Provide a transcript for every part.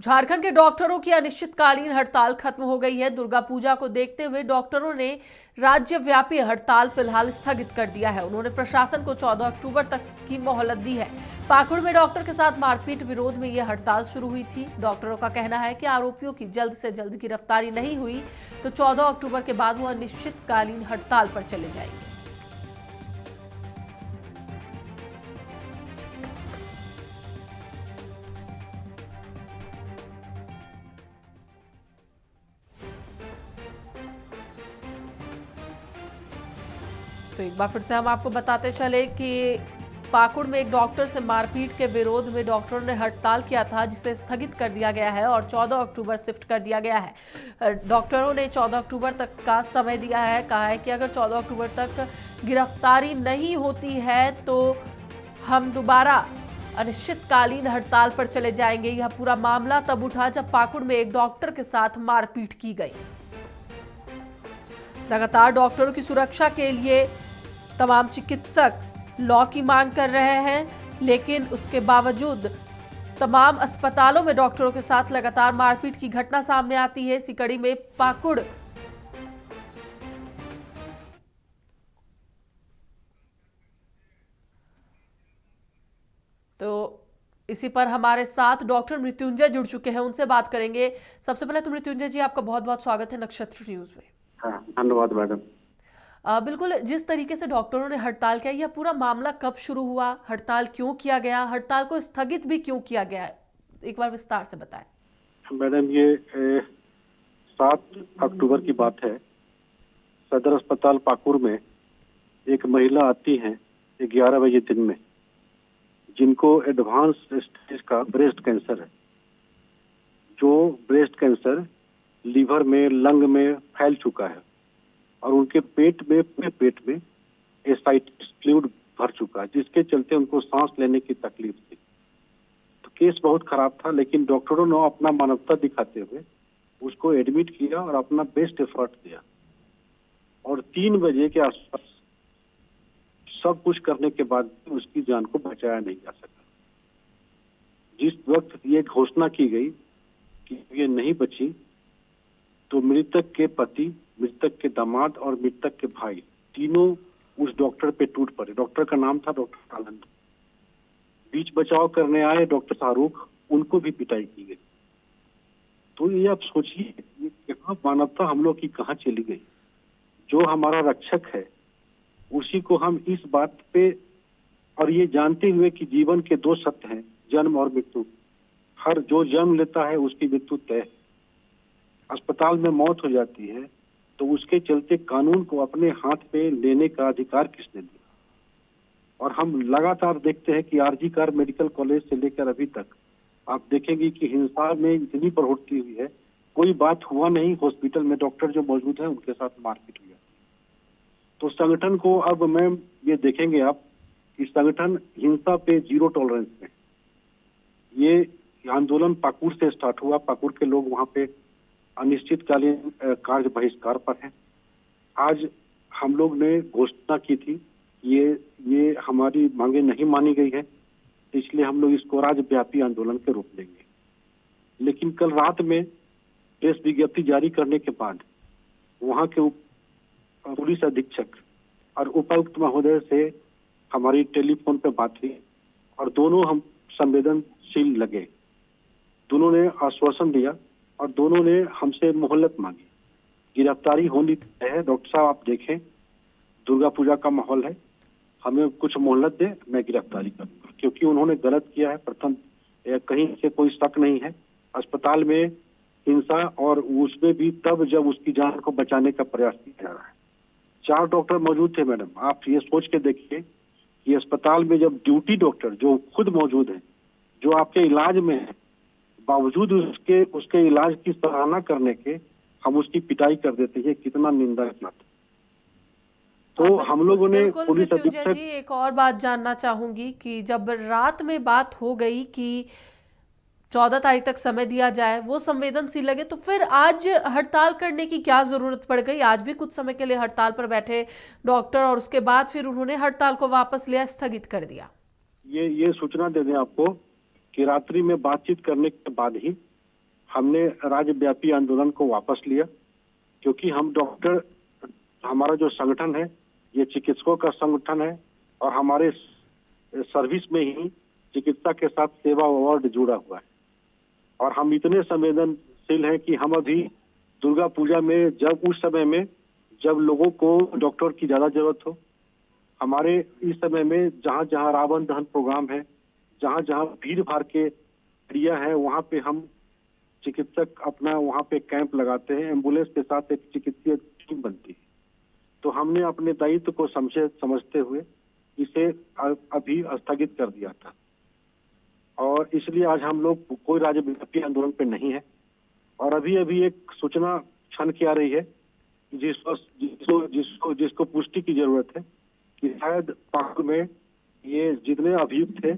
झारखंड के डॉक्टरों की अनिश्चितकालीन हड़ताल खत्म हो गई है। दुर्गा पूजा को देखते हुए डॉक्टरों ने राज्यव्यापी हड़ताल फिलहाल स्थगित कर दिया है। उन्होंने प्रशासन को 14 अक्टूबर तक की मोहलत दी है। पाकुड़ में डॉक्टर के साथ मारपीट विरोध में यह हड़ताल शुरू हुई थी। डॉक्टरों का कहना है कि आरोपियों की जल्द से जल्द गिरफ्तारी नहीं हुई तो 14 अक्टूबर के बाद वो अनिश्चितकालीन हड़ताल पर चले जाएंगे। तो एक बार फिर से हम आपको बताते चले कि पाकुड़ में एक डॉक्टर से मारपीट के विरोध में डॉक्टरों ने हड़ताल किया था, जिसे स्थगित कर दिया गया है और 14 अक्टूबर शिफ्ट कर दिया गया है। डॉक्टरों ने 14 अक्टूबर तक का समय दिया है। कहा है कि अगर 14 अक्टूबर तक गिरफ्तारी नहीं होती है तो हम दोबारा अनिश्चितकालीन हड़ताल पर चले जाएंगे। यह पूरा मामला तब उठा जब पाकुड़ में एक डॉक्टर के साथ मारपीट की गई। लगातार डॉक्टरों की सुरक्षा के लिए तमाम चिकित्सक लॉ की मांग कर रहे हैं, लेकिन उसके बावजूद तमाम अस्पतालों में डॉक्टरों के साथ लगातार मारपीट की घटना सामने आती है। इसी कड़ी में पाकुड़ तो इसी पर हमारे साथ डॉक्टर मृत्युंजय जुड़ चुके हैं, उनसे बात करेंगे। सबसे पहले तो मृत्युंजय जी, आपका बहुत बहुत स्वागत है नक्षत्र न्यूज में। हाँ, धन्यवाद मैडम। बिल्कुल, जिस तरीके से डॉक्टरों ने हड़ताल किया, यह पूरा मामला कब शुरू हुआ, हड़ताल क्यों किया गया, हड़ताल को स्थगित भी क्यों किया गया है, एक बार विस्तार से बताएं। मैडम, ये 7 अक्टूबर की बात है। सदर अस्पताल पाकुड़ में एक महिला आती है 11 बजे दिन में, जिनको एडवांस स्टेज का ब्रेस्ट कैंसर है। जो ब्रेस्ट कैंसर लीवर में, लंग में फैल चुका है और उनके पूरे पेट में एसाइटिस फ्लूइड भर चुका है, जिसके चलते उनको सांस लेने की तकलीफ थी। तो केस बहुत खराब था, लेकिन डॉक्टरों ने अपना मानवता दिखाते हुए उसको एडमिट किया और अपना बेस्ट एफर्ट दिया और 3 बजे के आसपास सब कुछ करने के बाद उसकी जान को बचाया नहीं जा सका। जिस वक्त ये घोषणा की गई कि ये नहीं बची, तो मृतक के पति, मृतक के दामाद और मृतक के भाई तीनों उस डॉक्टर पे टूट पड़े। डॉक्टर का नाम था डॉक्टर आनंद। बीच बचाव करने आए डॉक्टर शाहरुख, उनको भी पिटाई की गई। तो ये आप सोचिए, ये कहाँ मानवता हम लोग की कहाँ चली गई। जो हमारा रक्षक है उसी को हम इस बात पे, और ये जानते हुए कि जीवन के 2 सत्य हैं, जन्म और मृत्यु। हर जो जन्म लेता है उसकी मृत्यु तय है। अस्पताल में मौत हो जाती है तो उसके चलते कानून को अपने हाथ पे लेने का अधिकार किसने दिया। और हम लगातार देखते हैं कि आरजी कार मेडिकल कॉलेज से लेकर अभी तक आप देखेंगे कि हिंसा में इतनी बढ़ोतरी हुई है। कोई बात हुआ नहीं, हॉस्पिटल में डॉक्टर जो मौजूद है उनके साथ मारपीट हुई है। तो संगठन को अब मैम ये देखेंगे आप कि संगठन हिंसा पे 0 टॉलरेंस में। ये आंदोलन पाकुड़ से स्टार्ट हुआ। पाकुड़ के लोग वहां पे अनिश्चितकालीन कार्य बहिष्कार पर है। आज हम लोग ने घोषणा की थी, ये हमारी मांगे नहीं मानी गई है, इसलिए हम लोग इसको राज्यव्यापी आंदोलन के रूप देंगे। लेकिन कल रात में प्रेस विज्ञप्ति जारी करने के बाद वहां के पुलिस अधीक्षक और उपायुक्त महोदय से हमारी टेलीफोन पे बात हुई और दोनों हम संवेदनशील लगे। दोनों ने आश्वासन दिया और दोनों ने हमसे मोहलत मांगी। गिरफ्तारी होनी है। डॉक्टर साहब, आप देखें, दुर्गा पूजा का माहौल है, हमें कुछ मोहलत दे, मैं गिरफ्तारी करूंगा, क्योंकि उन्होंने गलत किया है। प्रथम, कहीं से कोई शक नहीं है। अस्पताल में हिंसा, और उसमें भी तब जब उसकी जान को बचाने का प्रयास किया जा रहा है। 4 डॉक्टर मौजूद थे मैडम। आप ये सोच के देखिए कि अस्पताल में जब ड्यूटी डॉक्टर जो खुद मौजूद है, जो आपके इलाज में है, बावजूद उसके इलाज की सराहना करने के हम उसकी पिटाई कर देते हैं। कितना निंदा की बात। तो हम लोगों ने बिल्कुल पुलिस मृत्युंजय अधीक्षक, जी, एक और बात जानना चाहूंगी कि जब रात में बात हो गई कि 14 तारीख तक समय दिया जाए, वो संवेदनशील लगे, तो फिर आज हड़ताल करने की क्या जरूरत पड़ गई? आज भी कुछ समय के लिए हड़ताल पर बैठे डॉक्टर और उसके बाद फिर उन्होंने हड़ताल को वापस लिया, स्थगित कर दिया। ये सूचना दे दें आपको कि रात्रि में बातचीत करने के बाद ही हमने राज्यव्यापी आंदोलन को वापस लिया, क्योंकि हम डॉक्टर, हमारा जो संगठन है ये चिकित्सकों का संगठन है और हमारे सर्विस में ही चिकित्सा के साथ सेवा अवार्ड जुड़ा हुआ है। और हम इतने संवेदनशील हैं कि हम अभी दुर्गा पूजा में, जब उस समय में जब लोगों को डॉक्टर की ज्यादा जरूरत हो, हमारे इस समय में जहां जहां रावण दहन प्रोग्राम है, जहां जहां भीड़ भाड़ के एरिया है, वहां पे हम चिकित्सक अपना वहां पे कैंप लगाते हैं। एम्बुलेंस के साथ एक चिकित्सीय टीम बनती है। तो हमने अपने दायित्व को समझते हुए इसे अभी स्थगित कर दिया था और इसलिए आज हम लोग कोई राज्यव्यापी आंदोलन पे नहीं है। और अभी एक सूचना छन के आ रही है जिसको पुष्टि की जरूरत है कि शायद पाकुड़ में ये जितने अभियुक्त थे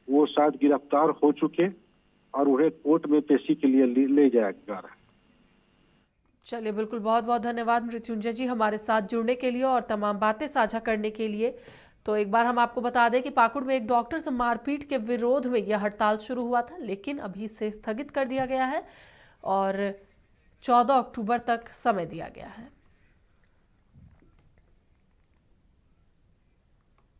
वो शायद गिरफ्तार हो चुके और उन्हें कोर्ट में पेशी के लिए ले जाया जा रहा है। चलिए, बिल्कुल, बहुत बहुत धन्यवाद मृत्युंजय जी हमारे साथ जुड़ने के लिए और तमाम बातें साझा करने के लिए। तो एक बार हम आपको बता दें कि पाकुड़ में एक डॉक्टर से मारपीट के विरोध में यह हड़ताल शुरू हुआ था, लेकिन अभी इसे स्थगित कर दिया गया है और 14 अक्टूबर तक समय दिया गया है।